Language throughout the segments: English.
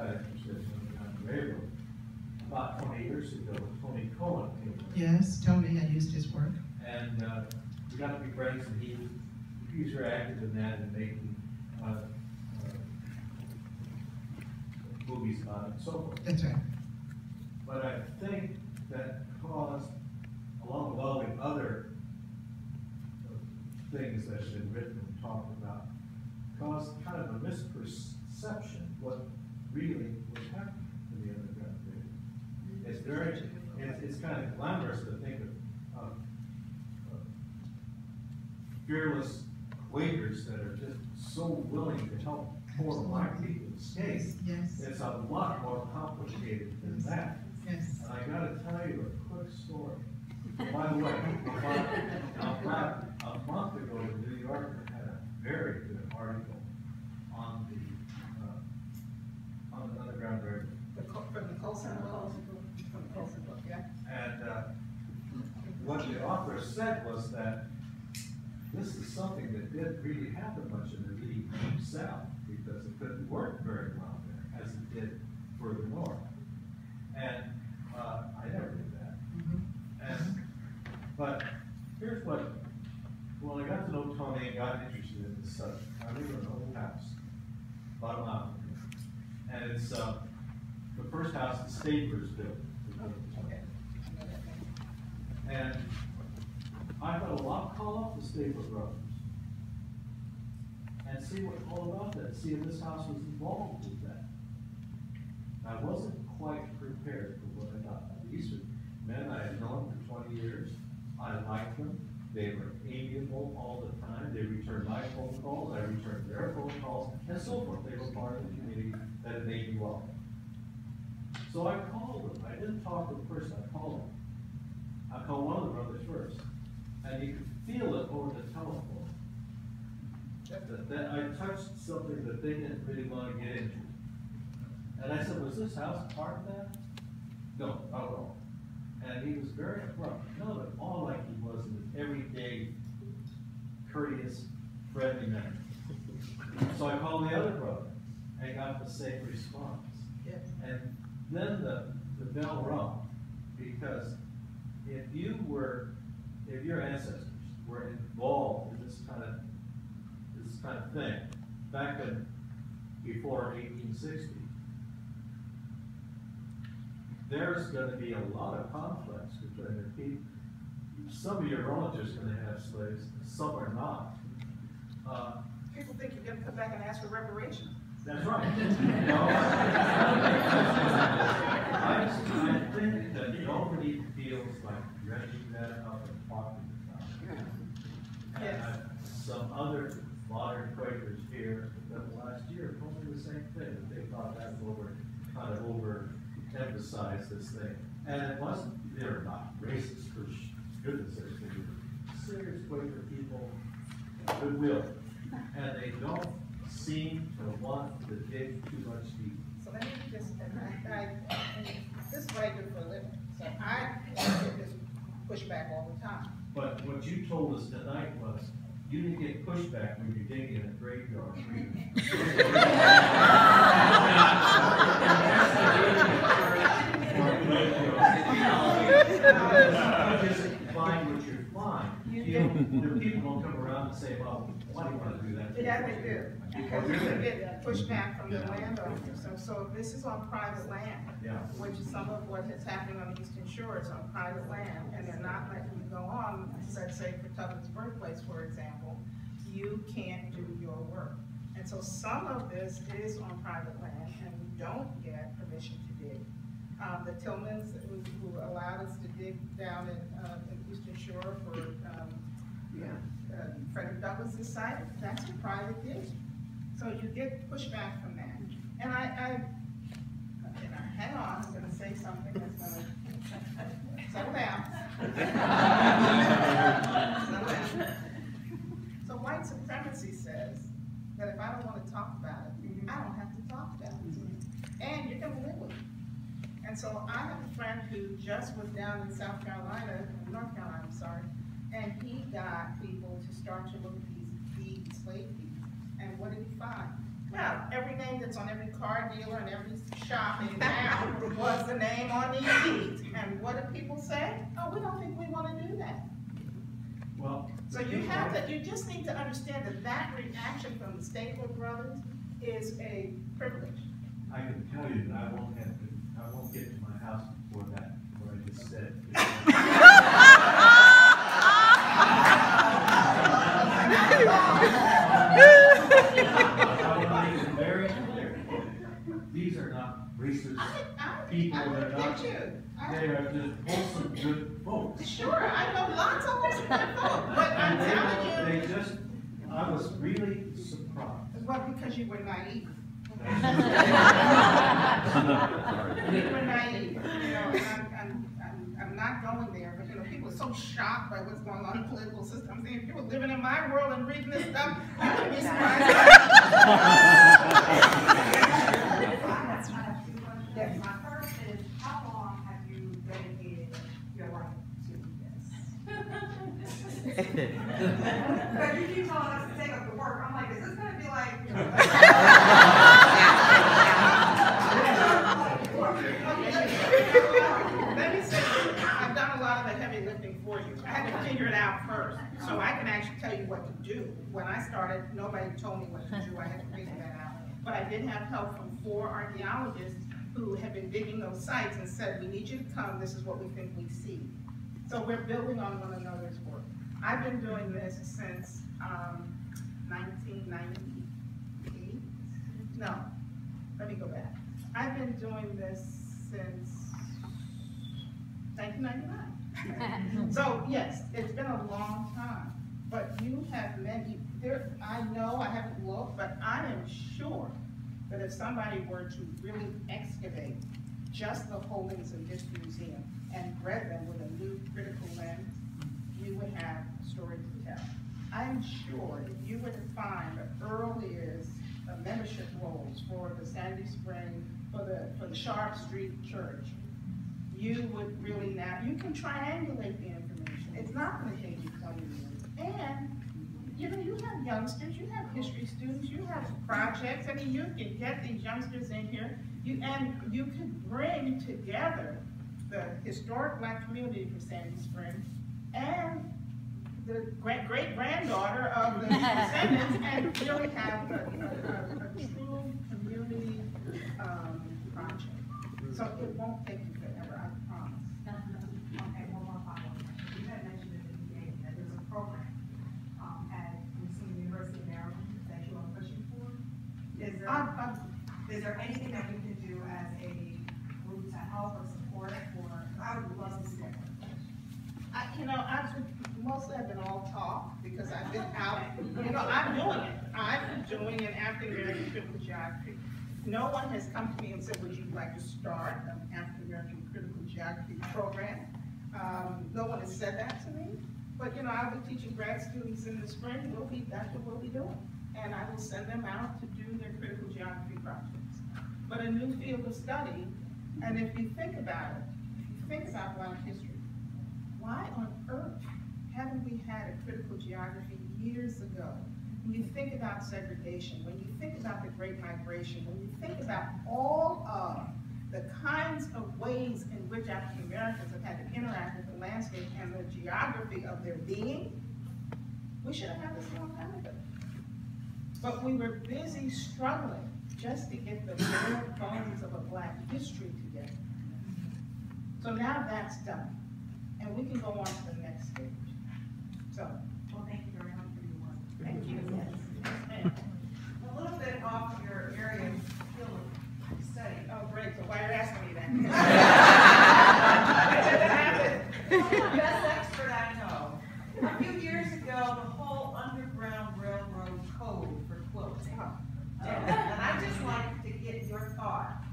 got interested in the railroad. About 20 years ago, Tony Cohen came in. Yes, Tony, I used his work. And we got to be friends, and he was very active in that and making movies about it and so forth. That's right. But I think that caused, along with all the other things that have been written and talked about, caused kind of a misperception what really was happening in the underground radio. It's very, it's kind of glamorous to think of fearless Quakers that are just so willing to help poor black people escape. Yes. It's a lot more complicated than that. Yes. And I got to tell you a quick story. By the way, about a month ago, the New Yorker had a very good article on the Underground Railroad. From the Colson book, yeah. And what the author said was that this is something that didn't really happen much in the deep South because it couldn't work very well there as it did further north. And I never did that. And but here's what, when I got to know Tony and got interested in this subject, I live in an old house, about a mile from here. And it's the first house the Staplers built. Okay. And I thought, well, I'll call up the Stapler brothers and see what's all about that, see if this house was involved with that. I wasn't quite prepared for what I got. These were men I had known for 20 years. I liked them. They were amiable all the time. They returned my phone calls. I returned their phone calls, and so forth. They were part of the community that had made me welcome. So I called them. I didn't talk to the person. I called them. I called one of the brothers first, and you could feel it over the telephone that I touched something that they didn't really want to get into. And I said, was this house part of that? No, not at all. And he was very abrupt, not at all like he was in an everyday, courteous, friendly manner. So I called the other brother and got the same response. Yes. And then the bell rung, because if your ancestors were involved in this kind of thing back in before 1860, there's going to be a lot of conflicts between the people. Some of your relatives are going to have slaves, some are not. People think you're going to come back and ask for reparations. That's right. No, I think that nobody feels like dredging that up and talking about it. Yes. And some other modern Quakers here that last year told me the same thing, that they thought that kind of overemphasized this thing. And it wasn't, they're not racist, for goodness sakes, they were serious Quaker people, goodwill. And they don't seem to want to dig too much deep. So let me just, and this is what I do for a living. So I get this pushback all the time. But what you told us tonight was, you didn't get pushback when you're digging in a graveyard. Just find what you're flying. The people don't come around and say, well, why do you want to do that? Yeah, they do. Because you get pushback from the landowners. So this is on private land, Yeah. which is some of what is happening on the Eastern Shore. It's on private land, and they're not letting you go on. Let's say for Tubman's birthplace, for example, you can't do your work. And so some of this is on private land, and we don't get permission to dig. The Tillmans, who allowed us to dig down in the Eastern Shore for Frederick Douglass's site, that's a private dig. So you get pushback from that. And hang on, I'm gonna say something that's gonna settle down. Settle down. So white supremacy says that if I don't want to talk about it, I don't have to talk about it. And you're gonna live with it. And so I have a friend who just was down in North Carolina, I'm sorry, and he got people to start to look at these slave deeds. And what did he find? Well, every name that's on every car dealer and every shop in town was the name on these deeds. And what do people say? Oh, we don't think we want to do that. Well, So you just need to understand that that reaction from the Stapler brothers is a privilege. I can tell you that I won't get to my house before that, what I just said. I want to make it very clear. These are not racist people. They're not. They are just wholesome, good folks. Sure, I know lots of wholesome good folks, but I'm telling you. I was really surprised. Well, because you were naive. You were naive. You know, I'm not going there, but you know, people are so shocked by what's going on in the political system. I'm saying, if you were living in my world and reading this stuff, you would be surprised. Yes, my first is, how long have you dedicated your life to this? Because you keep telling us to take up the work. I'm like, is this going to be like, you know, let me say, I've done a lot of the heavy lifting for you. I had to figure it out first, so I can actually tell you what to do. When I started, nobody told me what to do. I had to figure that out. But I did have help from 4 archaeologists who have been digging those sites and said, we need you to come, this is what we think we see. So we're building on one another's work. I've been doing this since 1998. No, let me go back. I've been doing this since 1999. So yes, it's been a long time. But you have many, I know I haven't looked, but I am sure that if somebody were to really excavate just the holdings of this museum and read them with a new critical lens, you would have a story to tell. I am sure if you were to find the earliest membership rolls for the Sandy Spring, for the Sharp Street Church, you would really you can triangulate the information. It's not going to take you 20 years. And you know, you have youngsters, you have history students, you have projects. I mean, you can get these youngsters in here, and you can bring together the historic Black community for Sandy Spring and the great-granddaughter of the descendants, and really have a true community project. So it won't take you forever, I promise. Okay, one more follow-up. You had mentioned at the beginning that there's a program at the University of Maryland that you are pushing for. Is there anything that we can do as a group to help or support it, or I would love to see that. Mostly I've been all talk because I've been out. You know, I'm doing it. I've been doing an African American critical geography. No one has come to me and said, would you like to start an African American critical geography program? No one has said that to me. But you know, I'll be teaching grad students in the spring. That's what we'll be doing. And I will send them out to do their critical geography projects. But a new field of study, and if you think about it, Black history, why on earth haven't we had a critical geography years ago? When you think about segregation, when you think about the Great Migration, when you think about all of the kinds of ways in which African Americans have had to interact with the landscape and the geography of their being, we should have had this a long time ago. But we were busy struggling just to get the bare bones of a Black history together. So now that's done, and we can go on to the next stage. So, Well, thank you very much for your work. thank you. Yes. A little bit off of your area of field of study. Oh, great, so why are you asking me that? Best expert I know. A few years ago, the whole Underground Railroad code for quilts. And I just wanted to get your thought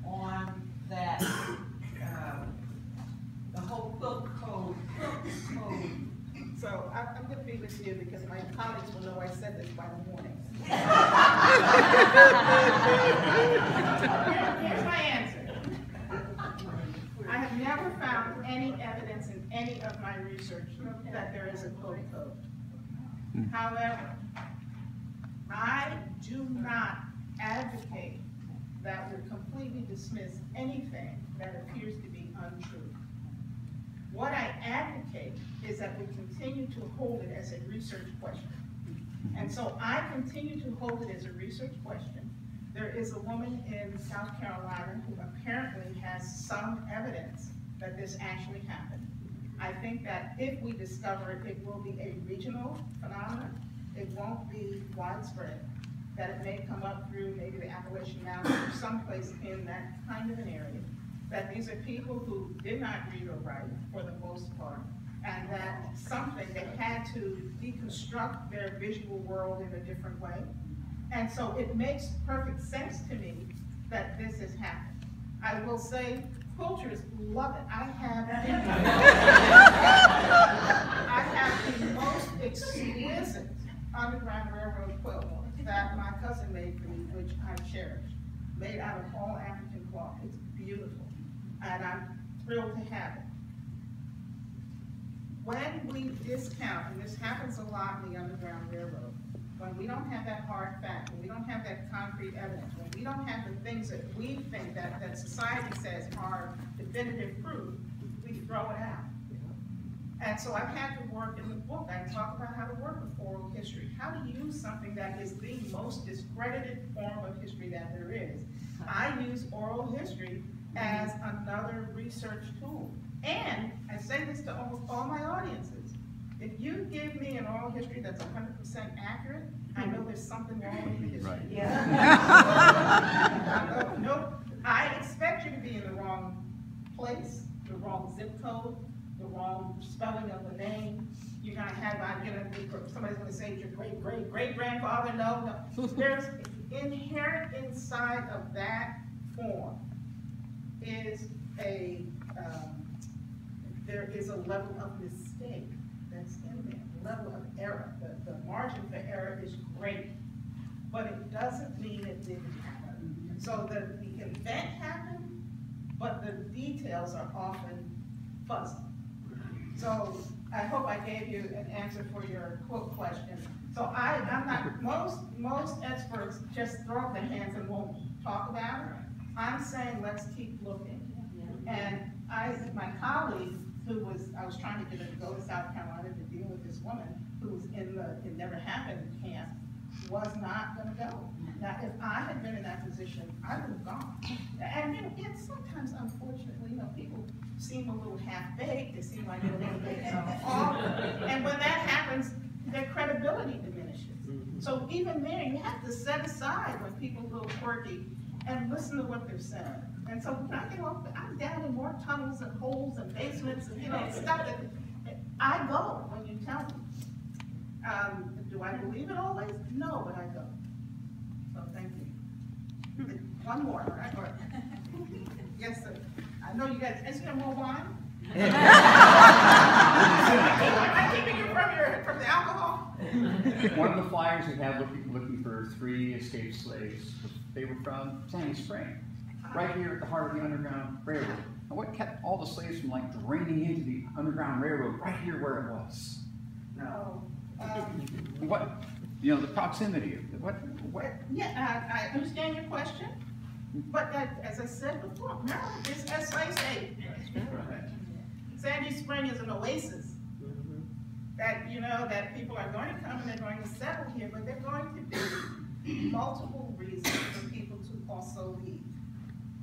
on that, the whole quilt code. So I'm going to be with you because my colleagues will know I said this by the morning. Here's my answer. I have never found any evidence in any of my research that there is a quilt code. However, I do not advocate that we completely dismiss anything that appears to be untrue. What I advocate is that we continue to hold it as a research question. And so I continue to hold it as a research question. There is a woman in South Carolina who apparently has some evidence that this actually happened. I think that if we discover it, it will be a regional phenomenon. It won't be widespread. That it may come up through maybe the Appalachian Mountains or someplace in that kind of an area. That these are people who did not read or write for the most part, and that something, they had to deconstruct their visual world in a different way. And so it makes perfect sense to me that this has happened. I will say, quilters love it. I have the most exquisite Underground Railroad quilt that my cousin made for me, which I cherish, made out of all African cloth. It's beautiful, and I'm thrilled to have it. When we discount, and this happens a lot in the Underground Railroad, when we don't have that hard fact, when we don't have that concrete evidence, when we don't have the things that we think that society says are definitive proof, we throw it out. And so I've had to work in the book, I talk about how to work with oral history, how to use something that is the most discredited form of history that there is. I use oral history as another research tool. And I say this to almost all my audiences. If you give me an oral history that's 100% accurate, I know there's something wrong with the history. Right. Yeah. Nope. I expect you to be in the wrong place, the wrong zip code, the wrong spelling of the name. You're gonna have, somebody's gonna say it's your great-great-great-grandfather. No. There's inherent inside of that form is there is a level of mistake that's in there, level of error. The margin for error is great, but it doesn't mean it didn't happen. So the event happened, but the details are often fuzzy. So I hope I gave you an answer for your quote question. So I'm not, most experts just throw up their hands and won't talk about it. I'm saying let's keep looking. And my colleague, I was trying to get her to go to South Carolina to deal with this woman who was in the It Never Happened camp, was not gonna go. Now, if I had been in that position, I would have gone. And sometimes, unfortunately, people seem a little half-baked, they seem like they're a little bit off. And when that happens, their credibility diminishes. So even there, you have to set aside when people are a little quirky and listen to what they're saying. And so when I get off, I'm down in more tunnels and holes and basements and stuff that I go when you tell me. Do I believe it always? No, but I go. So thank you. One more, right? Yes, sir. I know you guys. Is there more wine? Am I keeping you from the alcohol? One of the flyers we have looking for 3 escaped slaves. They were from Sandy Spring, right here at the heart of the Underground Railroad. And what kept all the slaves from draining into the Underground Railroad right here where it was? No. What? The proximity of it. What? Yeah, I understand your question, but as I said before, Maryland is a slave state. Sandy Spring is an oasis. That that people are going to come and they're going to settle here, but they're going to be multiple reasons for people to also leave,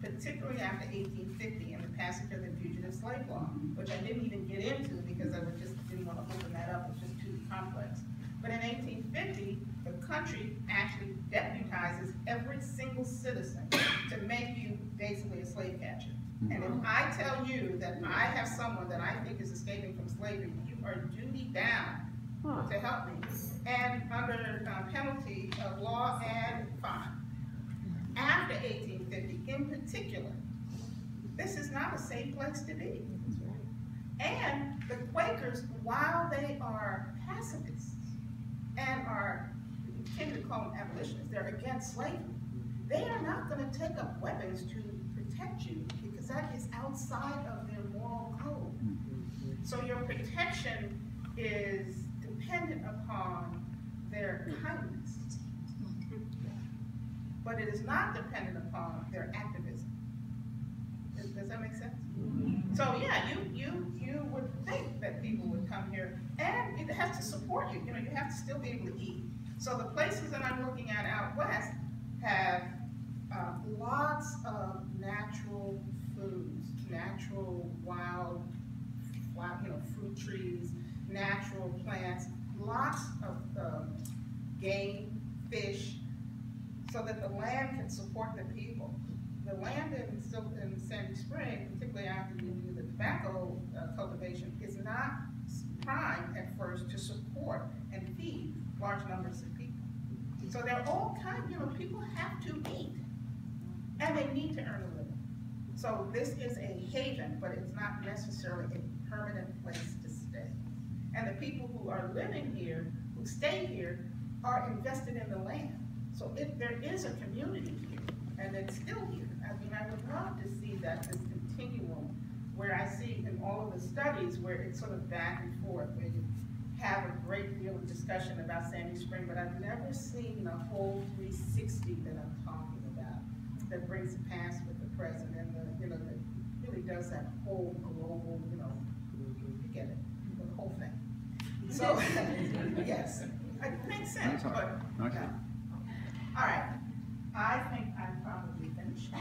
particularly after 1850 and the passage of the Fugitive Slave Law, which I didn't even get into because I didn't want to open that up. It's just too complex. But in 1850, the country actually deputizes every single citizen to make you basically a slave catcher. And if I tell you that I have someone that I think is escaping from slavery, you are duty bound to help me, and under penalty of law and fine. After 1850, in particular, this is not a safe place to be. And the Quakers, while they are pacifists and are, you can't call them abolitionists, they're against slavery, they are not going to take up weapons to protect you because that is outside of their moral code. So your protection is dependent upon their kindness. but it is not dependent upon their activism. Does that make sense? So yeah, you would think that people would come here, and it has to support you. You know, you have to still be able to eat. So the places that I'm looking at out west have lots of natural foods, natural wild, fruit trees, natural plants, lots of game, fish, so that the land can support the people. The land in Sandy Spring, particularly after you do the tobacco cultivation, is not primed at first to support and feed large numbers of people. So there are all kinds, people have to eat, and they need to earn a living. So this is a haven, but it's not necessarily a permanent place to stay. And the people who are living here, who stay here, are invested in the land. So if there is a community here, and it's still here, I mean, I would love to see that this continuum, where I see in all of the studies where it's sort of back and forth, where you have a great deal of discussion about Sandy Spring, but I've never seen the whole 360 that I'm talking about, that brings the past with the present, and that really does that whole global, you get it, the whole thing. So, yes, it makes sense, but, Okay. yeah. All right, I think I'm probably finished.